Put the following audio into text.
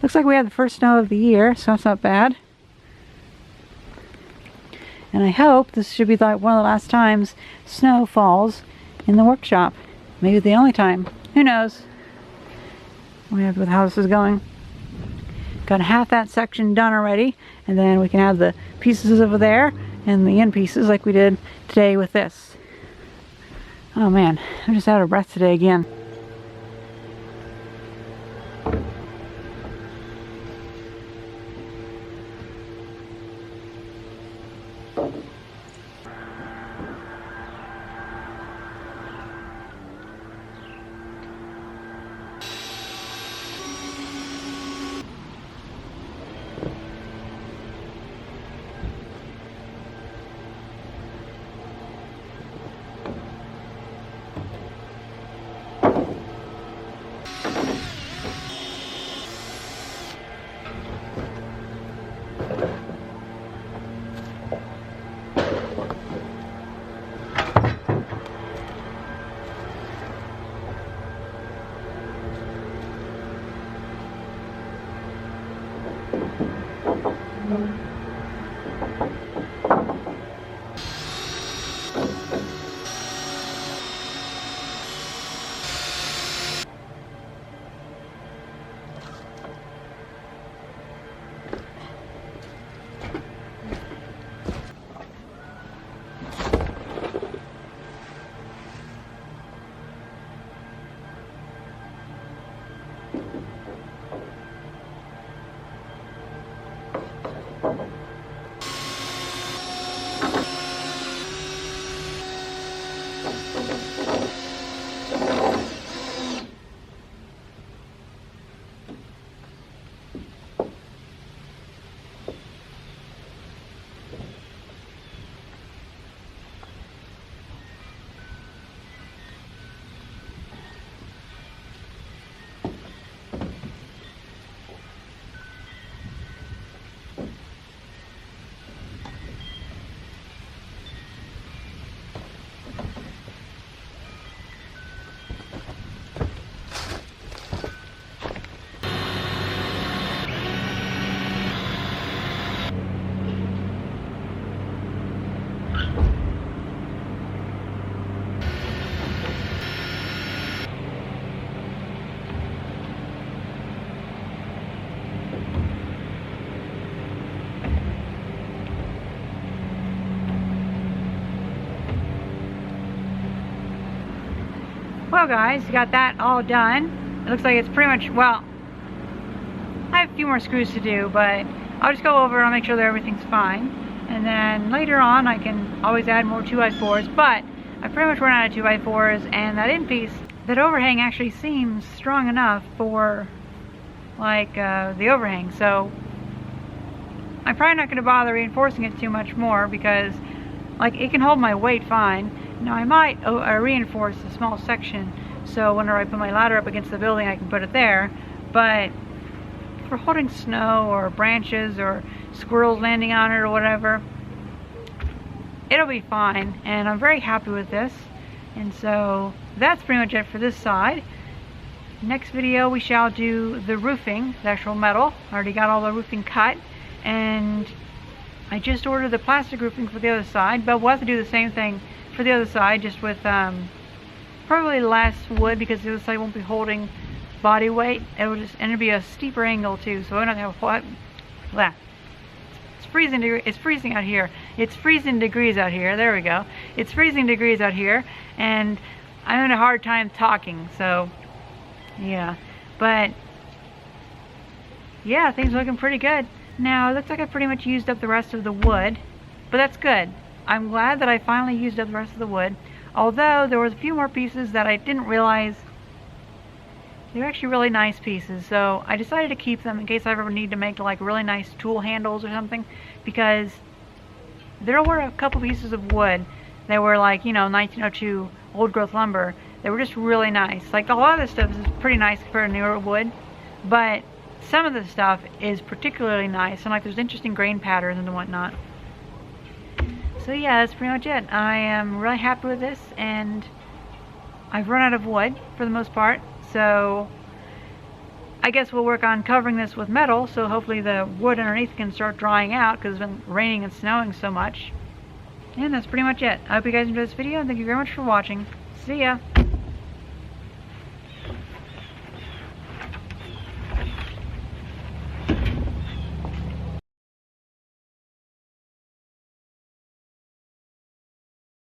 Looks like we had the first snow of the year, so that's not bad. And I hope this should be like one of the last times snow falls in the workshop. Maybe the only time. Who knows? We have with how this is going. Got half that section done already, and then we can have the pieces over there and the end pieces like we did today with this. Oh man, I'm just out of breath today again. Well guys, got that all done. It looks like it's pretty much, well, I have a few more screws to do, but I'll just go over and I'll make sure that everything's fine. And then later on I can always add more 2x4s, but I pretty much run out of 2x4s, and that end piece, that overhang actually seems strong enough for like the overhang. So I'm probably not going to bother reinforcing it too much more because like it can hold my weight fine. Now I might reinforce a small section so whenever I put my ladder up against the building I can put it there, but for holding snow or branches or squirrels landing on it or whatever, it'll be fine, and I'm very happy with this. And so that's pretty much it for this side. Next video we shall do the roofing, the actual metal. I already got all the roofing cut, and I just ordered the plastic roofing for the other side, but we'll have to do the same thing for the other side, just with probably less wood because the other side won't be holding body weight. It'll be a steeper angle too, so I don't have what. It's freezing out here. It's freezing degrees out here. There we go. It's freezing degrees out here, and I'm having a hard time talking. So yeah, but yeah, things are looking pretty good. Now it looks like I pretty much used up the rest of the wood, but that's good. I'm glad that I finally used up the rest of the wood, although there was a few more pieces that I didn't realize they were actually really nice pieces, so I decided to keep them in case I ever need to make like really nice tool handles or something, because there were a couple pieces of wood that were like, you know, 1902 old growth lumber. They were just really nice. Like a lot of this stuff is pretty nice compared to newer wood, but some of the stuff is particularly nice, and like there's interesting grain patterns and whatnot. So yeah, that's pretty much it. I am really happy with this, and I've run out of wood for the most part, so I guess we'll work on covering this with metal, so hopefully the wood underneath can start drying out because it's been raining and snowing so much. And that's pretty much it. I hope you guys enjoyed this video, and thank you very much for watching. See ya!